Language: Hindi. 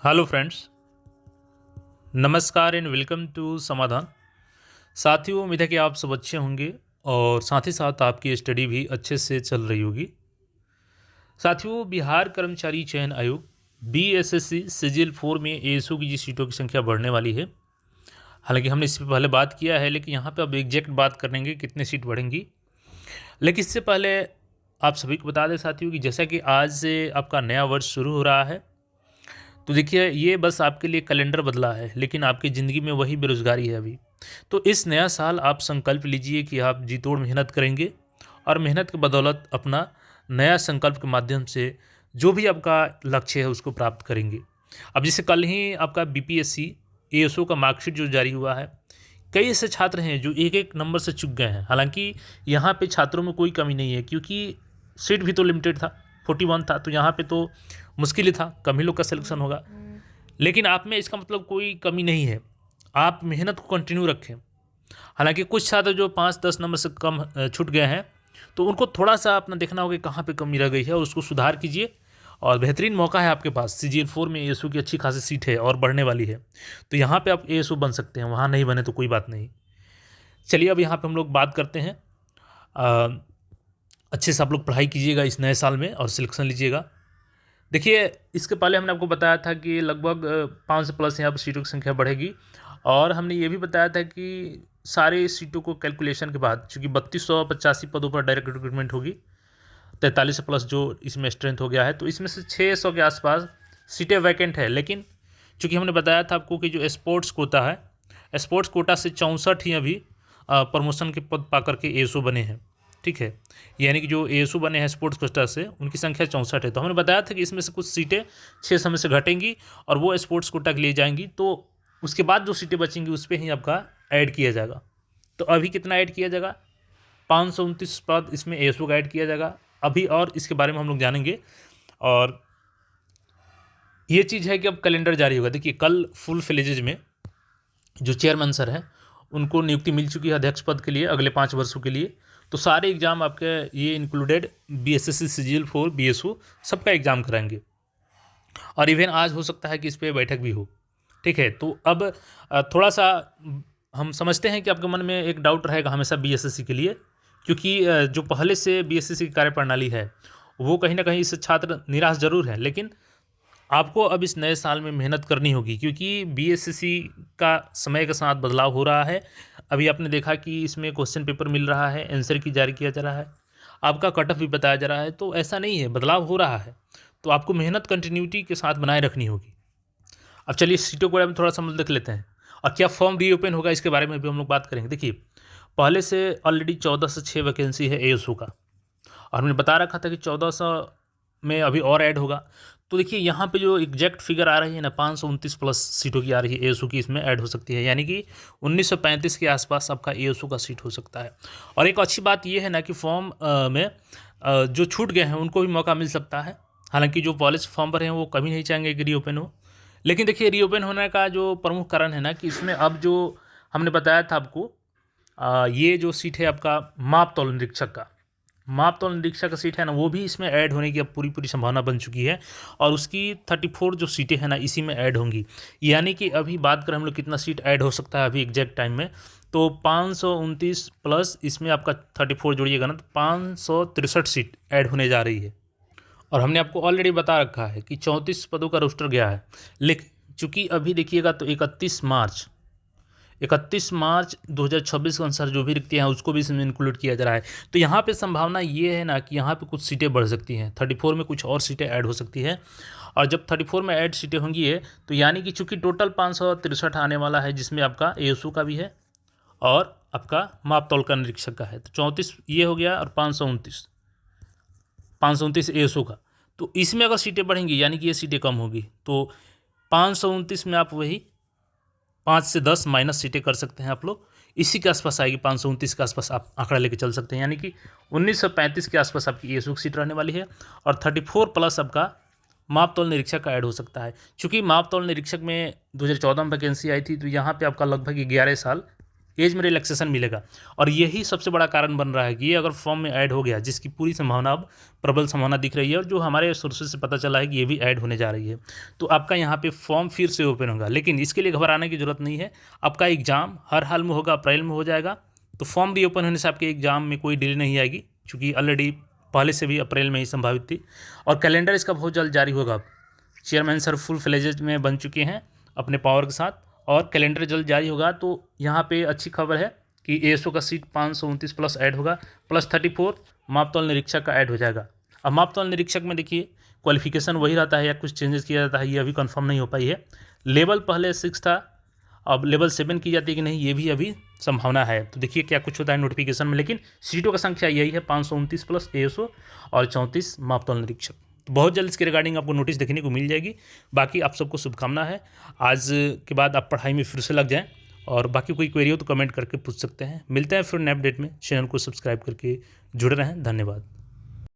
हेलो फ्रेंड्स, नमस्कार एंड वेलकम टू समाधान। साथियों, उम्मीद है कि आप सब अच्छे होंगे और साथ ही साथ आपकी स्टडी भी अच्छे से चल रही होगी। साथियों, बिहार कर्मचारी चयन आयोग बीएसएससी सिजिल 4 में एएसओ की जी सीटों की संख्या बढ़ने वाली है। हालांकि हमने इससे पहले बात किया है, लेकिन यहाँ पे अब एग्जैक्ट बात करेंगे कितने सीट बढ़ेंगी। लेकिन इससे पहले आप सभी को बता दें साथियों कि जैसा कि आज से आपका नया वर्ष शुरू हो रहा है, तो देखिए ये बस आपके लिए कैलेंडर बदला है, लेकिन आपकी ज़िंदगी में वही बेरोज़गारी है अभी। तो इस नया साल आप संकल्प लीजिए कि आप जी तोड़ मेहनत करेंगे और मेहनत की बदौलत अपना नया संकल्प के माध्यम से जो भी आपका लक्ष्य है उसको प्राप्त करेंगे। अब जैसे कल ही आपका बीपीएससी एएसओ का मार्कशीट जो जारी हुआ है, कई ऐसे छात्र हैं जो एक एक नंबर से चूक गए हैं। हालांकि यहाँ पे छात्रों में कोई कमी नहीं है, क्योंकि सीट भी तो लिमिटेड था, 41 था, तो यहाँ पे तो मुश्किल ही था, कम ही लोग का सिलेक्शन होगा। लेकिन आप में इसका मतलब कोई कमी नहीं है, आप मेहनत को कंटिन्यू रखें। हालांकि कुछ छात्र जो 5-10 नंबर से कम छूट गए हैं, तो उनको थोड़ा सा अपना देखना होगा कि कहाँ पे कमी रह गई है और उसको सुधार कीजिए। और बेहतरीन मौका है आपके पास, सीजीएल 4 में एएसओ की अच्छी खासी सीट है और बढ़ने वाली है, तो यहाँ पे आप एएसओ बन सकते हैं। वहाँ नहीं बने तो कोई बात नहीं। चलिए अब यहाँ पे हम लोग बात करते हैं। अच्छे से आप लोग पढ़ाई कीजिएगा इस नए साल में और सिलेक्शन लीजिएगा। देखिए, इसके पहले हमने आपको बताया था कि लगभग 5 से प्लस यहाँ पर सीटों की संख्या बढ़ेगी, और हमने ये भी बताया था कि सारे सीटों को कैलकुलेशन के बाद, चूँकि 3285 पदों पर डायरेक्ट रिक्रूटमेंट होगी, 43 से प्लस जो इसमें स्ट्रेंथ हो गया है, तो इसमें से 600 के आसपास सीटें वैकेंट है। लेकिन चूँकि हमने बताया था आपको कि जो स्पोर्ट्स कोटा है, स्पोर्ट्स कोटा से 64 ही अभी प्रमोशन के पद पा करके एएसओ बने हैं। ठीक है, यानी कि जो एएसओ बने हैं स्पोर्ट्स कोटा से, उनकी संख्या 64 है। तो हमने बताया था कि इसमें से कुछ सीटें 600 में से घटेंगी और वो स्पोर्ट्स कोटा के लिए जाएंगी, तो उसके बाद जो सीटें बचेंगी उस पर ही आपका ऐड किया जाएगा। तो अभी कितना ऐड किया जाएगा? 529 पद इसमें एएसओ का ऐड किया जाएगा अभी, और इसके बारे में हम लोग जानेंगे। और ये चीज़ है कि अब कैलेंडर जारी होगा। देखिए, कल फुल फ्लेजेज में जो चेयरमैन सर हैं उनको नियुक्ति मिल चुकी है अध्यक्ष पद के लिए अगले 5 वर्षों के लिए। तो सारे एग्ज़ाम आपके ये इंक्लूडेड बीएसएससी सीजीएल 4 बीएसओ सबका एग्ज़ाम कराएंगे, और इवन आज हो सकता है कि इस पर बैठक भी हो। ठीक है, तो अब थोड़ा सा हम समझते हैं कि आपके मन में एक डाउट रहेगा हमेशा बीएसएससी के लिए, क्योंकि जो पहले से बीएसएससी की कार्यप्रणाली है वो कहीं ना कहीं इससे छात्र निराश जरूर है। लेकिन आपको अब इस नए साल में मेहनत करनी होगी, क्योंकि बीएसएससी का समय के साथ बदलाव हो रहा है। अभी आपने देखा कि इसमें क्वेश्चन पेपर मिल रहा है, आंसर की जारी किया जा रहा है, आपका कट ऑफ भी बताया जा रहा है। तो ऐसा नहीं है, बदलाव हो रहा है, तो आपको मेहनत कंटिन्यूटी के साथ बनाए रखनी होगी। अब चलिए सीटों के बारे में थोड़ा समझ देख लेते हैं, और क्या फॉर्म रीओपन होगा इसके बारे में भी हम लोग बात करेंगे। देखिए, पहले से ऑलरेडी 14 से 6 वैकेंसी है एएसओ का, और हमने बता रखा था कि 1400 में अभी और ऐड होगा। तो देखिए यहाँ पे जो एग्जैक्ट फिगर आ रही है ना, 529 प्लस सीटों की आ रही है एएसओ की, इसमें ऐड हो सकती है, यानी कि 1935 के आसपास आपका एएसओ का सीट हो सकता है। और एक अच्छी बात ये है ना कि फॉर्म में जो छूट गए हैं उनको भी मौका मिल सकता है। हालांकि जो पहले से फॉर्म भरे हैं वो कभी नहीं चाहेंगे कि रीओपन हो, लेकिन देखिए रीओपन होने का जो प्रमुख कारण है ना कि इसमें अब जो हमने बताया था आपको, ये जो सीट है आपका माप तौल निरीक्षक का, माप तौल निरीक्षक का सीट है ना, वो भी इसमें ऐड होने की अब पूरी पूरी संभावना बन चुकी है, और उसकी 34 जो सीटें हैं ना इसी में ऐड होंगी। यानी कि अभी बात करें हम लोग कितना सीट ऐड हो सकता है अभी एग्जैक्ट टाइम में, तो 529 प्लस इसमें आपका 34 जोड़िएगा ना, तो 563 सीट ऐड होने जा रही है। और हमने आपको ऑलरेडी बता रखा है कि 34 पदों का रोस्टर गया है, लेकिन चूंकि अभी देखिएगा तो 31 मार्च 2026 के अनुसार जो भी रिक्तियाँ हैं उसको भी इसमें इंक्लूड किया जा रहा है। तो यहाँ पे संभावना ये है ना कि यहाँ पे कुछ सीटें बढ़ सकती हैं, 34 में कुछ और सीटें ऐड हो सकती हैं। और जब 34 में ऐड सीटें होंगी ये, तो यानी कि चूँकि टोटल 563 आने वाला है, जिसमें आपका एएसओ का भी है और आपका माप तौल का निरीक्षक का है, तो 34 ये हो गया और 529 एएसओ का। तो इसमें अगर सीटें बढ़ेंगी यानी कि ये सीटें कम होगी, तो 529 में आप वही 5 से 10 माइनस सीटें कर सकते हैं आप लोग, इसी के आसपास आएगी, 529 के आसपास आप आंकड़ा लेके चल सकते हैं, यानी कि 1935 के आसपास आपकी एएसओ की सीट रहने वाली है। और 34 प्लस आपका माप तौल निरीक्षक का ऐड हो सकता है। चूँकि माप तौल निरीक्षक में 2014 में वैकेंसी आई थी, तो यहाँ पे आपका लगभग 11 साल एज में रिलैक्सेशन मिलेगा। और यही सबसे बड़ा कारण बन रहा है कि ये अगर फॉर्म में ऐड हो गया, जिसकी पूरी संभावना अब प्रबल संभावना दिख रही है और जो हमारे सोर्सेज से पता चला है कि ये भी ऐड होने जा रही है, तो आपका यहाँ पे फॉर्म फिर से ओपन होगा। लेकिन इसके लिए घबराने की जरूरत नहीं है, आपका एग्ज़ाम हर हाल में होगा, अप्रैल में हो जाएगा। तो फॉर्म रीओपन होने से आपके एग्ज़ाम में कोई डिले नहीं आएगी, चूँकि ऑलरेडी पहले से भी अप्रैल में ही संभावित थी। और कैलेंडर इसका बहुत जल्द जारी होगा। चेयरमैन सर फुल फ्लेजेज में बन चुके हैं अपने पावर के साथ, और कैलेंडर जल्द जारी होगा। तो यहाँ पे अच्छी खबर है कि एएसओ का सीट 529 प्लस ऐड होगा, प्लस 34 मापतौल निरीक्षक का ऐड हो जाएगा। अब मापतौल निरीक्षक में देखिए क्वालिफिकेशन वही रहता है या कुछ चेंजेस किया जाता है, ये अभी कंफर्म नहीं हो पाई है। लेवल पहले 6 था, अब लेवल 7 की जाती है कि नहीं, ये भी अभी संभावना है। तो देखिए क्या कुछ होता है नोटिफिकेशन में, लेकिन सीटों का संख्या यही है 529 प्लस एएसओ और 34 मापतौल निरीक्षक। तो बहुत जल्द इसके रिगार्डिंग आपको नोटिस देखने को मिल जाएगी। बाकी आप सबको शुभकामना है, आज के बाद आप पढ़ाई में फिर से लग जाएं। और बाकी कोई क्वेरी हो तो कमेंट करके पूछ सकते हैं। मिलते हैं फिर नए अपडेट में। चैनल को सब्सक्राइब करके जुड़े रहें। धन्यवाद।